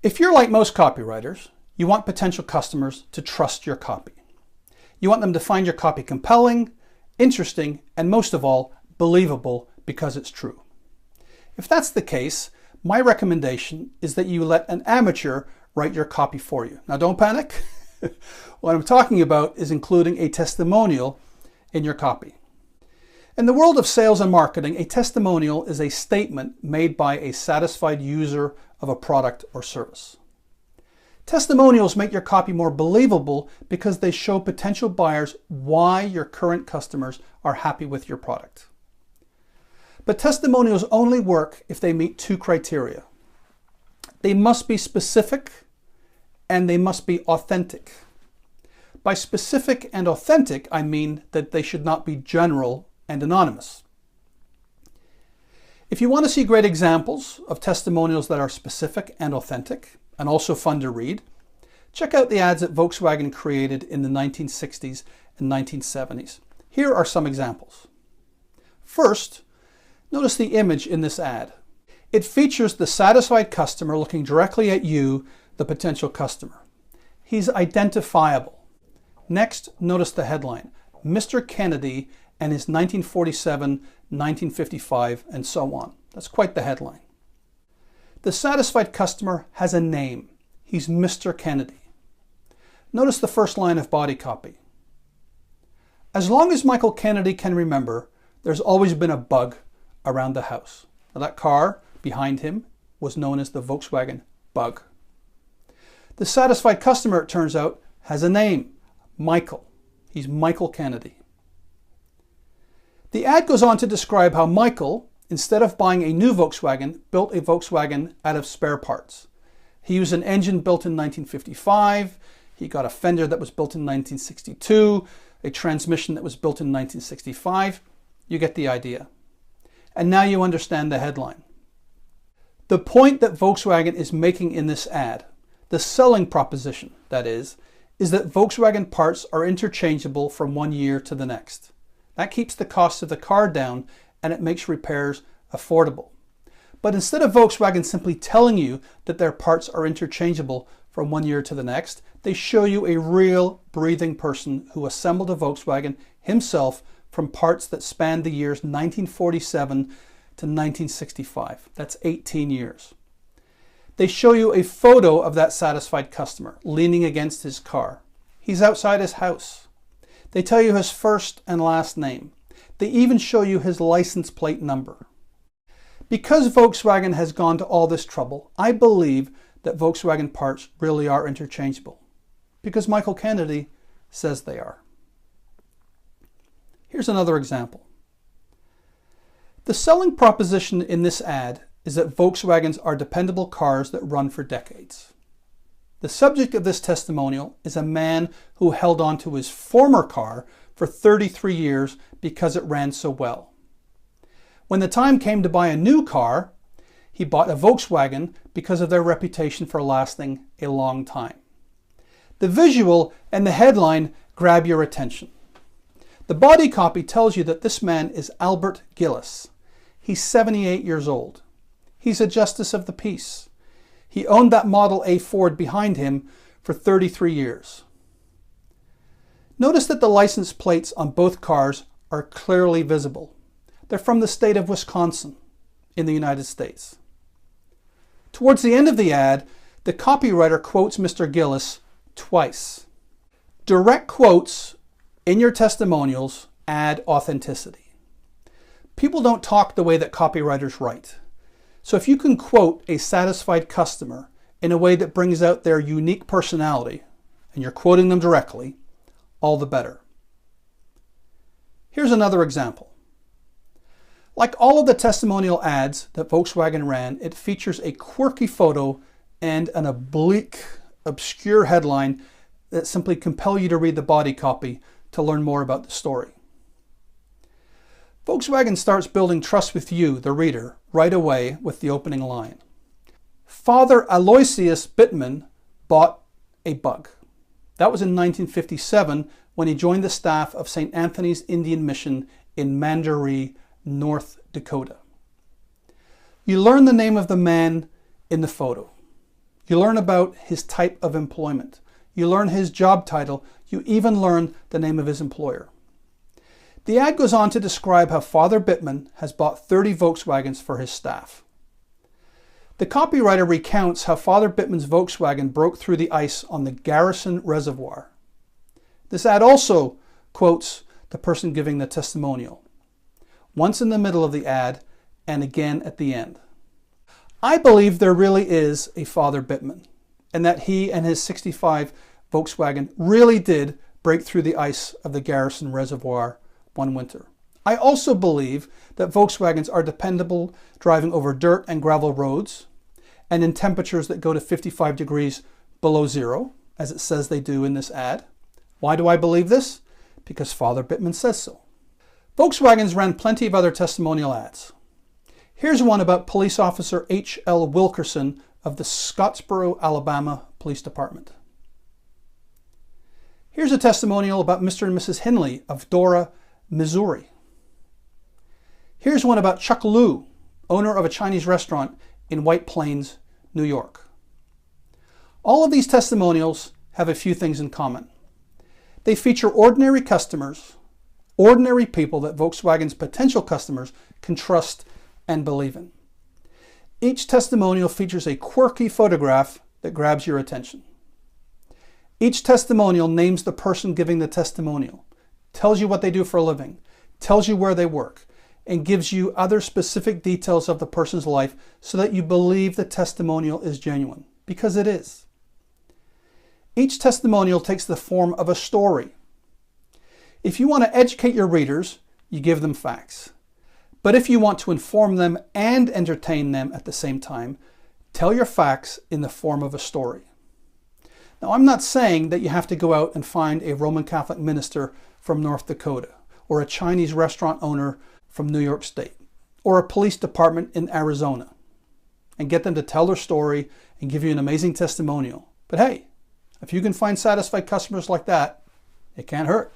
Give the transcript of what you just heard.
If you're like most copywriters, you want potential customers to trust your copy. You want them to find your copy compelling, interesting, and most of all, believable because it's true. If that's the case, my recommendation is that you let an amateur write your copy for you. Now don't panic. What I'm talking about is including a testimonial in your copy. In the world of sales and marketing, a testimonial is a statement made by a satisfied user of a product or service. Testimonials make your copy more believable because they show potential buyers why your current customers are happy with your product. But testimonials only work if they meet two criteria. They must be specific and they must be authentic. By specific and authentic, I mean that they should not be general and anonymous. If you want to see great examples of testimonials that are specific and authentic, and also fun to read, check out the ads that Volkswagen created in the 1960s and 1970s. Here are some examples. First, notice the image in this ad. It features the satisfied customer looking directly at you, the potential customer. He's identifiable. Next, notice the headline, Mr. Kennedy and his 1947, 1955, and so on. That's quite the headline. The satisfied customer has a name. He's Mr. Kennedy. Notice the first line of body copy. As long as Michael Kennedy can remember, there's always been a bug around the house. Now, that car behind him was known as the Volkswagen Bug. The satisfied customer, it turns out, has a name, Michael. He's Michael Kennedy. The ad goes on to describe how Michael, instead of buying a new Volkswagen, built a Volkswagen out of spare parts. He used an engine built in 1955, he got a fender that was built in 1962, a transmission that was built in 1965. You get the idea. And now you understand the headline. The point that Volkswagen is making in this ad, the selling proposition, that is that Volkswagen parts are interchangeable from one year to the next. That keeps the cost of the car down and it makes repairs affordable. But instead of Volkswagen simply telling you that their parts are interchangeable from one year to the next, they show you a real breathing person who assembled a Volkswagen himself from parts that spanned the years 1947 to 1965. That's 18 years. They show you a photo of that satisfied customer leaning against his car. He's outside his house. They tell you his first and last name. They even show you his license plate number. Because Volkswagen has gone to all this trouble, I believe that Volkswagen parts really are interchangeable. Because Michael Kennedy says they are. Here's another example. The selling proposition in this ad is that Volkswagens are dependable cars that run for decades. The subject of this testimonial is a man who held on to his former car for 33 years because it ran so well. When the time came to buy a new car, he bought a Volkswagen because of their reputation for lasting a long time. The visual and the headline grab your attention. The body copy tells you that this man is Albert Gillis. He's 78 years old. He's a justice of the peace. He owned that Model A Ford behind him for 33 years. Notice that the license plates on both cars are clearly visible. They're from the state of Wisconsin in the United States. Towards the end of the ad, the copywriter quotes Mr. Gillis twice. Direct quotes in your testimonials add authenticity. People don't talk the way that copywriters write. So if you can quote a satisfied customer in a way that brings out their unique personality, and you're quoting them directly, all the better. Here's another example. Like all of the testimonial ads that Volkswagen ran, it features a quirky photo and an oblique, obscure headline that simply compel you to read the body copy to learn more about the story. Volkswagen starts building trust with you, the reader, right away with the opening line. Father Aloysius Bittman bought a bug. That was in 1957 when he joined the staff of St. Anthony's Indian Mission in Mandaree, North Dakota. You learn the name of the man in the photo. You learn about his type of employment. You learn his job title. You even learn the name of his employer. The ad goes on to describe how Father Bittman has bought 30 Volkswagens for his staff. The copywriter recounts how Father Bittman's Volkswagen broke through the ice on the Garrison Reservoir. This ad also quotes the person giving the testimonial, once in the middle of the ad and again at the end. I believe there really is a Father Bittman, and that he and his 65 Volkswagen really did break through the ice of the Garrison Reservoir one winter. I also believe that Volkswagens are dependable driving over dirt and gravel roads and in temperatures that go to 55 degrees below zero, as it says they do in this ad. Why do I believe this? Because Father Bittman says so. Volkswagens ran plenty of other testimonial ads. Here's one about Police Officer H.L. Wilkerson of the Scottsboro, Alabama Police Department. Here's a testimonial about Mr. and Mrs. Hinley of Dora, Missouri. Here's one about Chuck Liu, owner of a Chinese restaurant in White Plains, New York. All of these testimonials have a few things in common. They feature ordinary customers, ordinary people that Volkswagen's potential customers can trust and believe in. Each testimonial features a quirky photograph that grabs your attention. Each testimonial names the person giving the testimonial, tells you what they do for a living, tells you where they work, and gives you other specific details of the person's life so that you believe the testimonial is genuine, because it is. Each testimonial takes the form of a story. If you want to educate your readers, you give them facts. But if you want to inform them and entertain them at the same time, tell your facts in the form of a story. Now, I'm not saying that you have to go out and find a Roman Catholic minister from North Dakota, or a Chinese restaurant owner from New York State, or a police department in Arizona, and get them to tell their story and give you an amazing testimonial. But hey, if you can find satisfied customers like that, it can't hurt.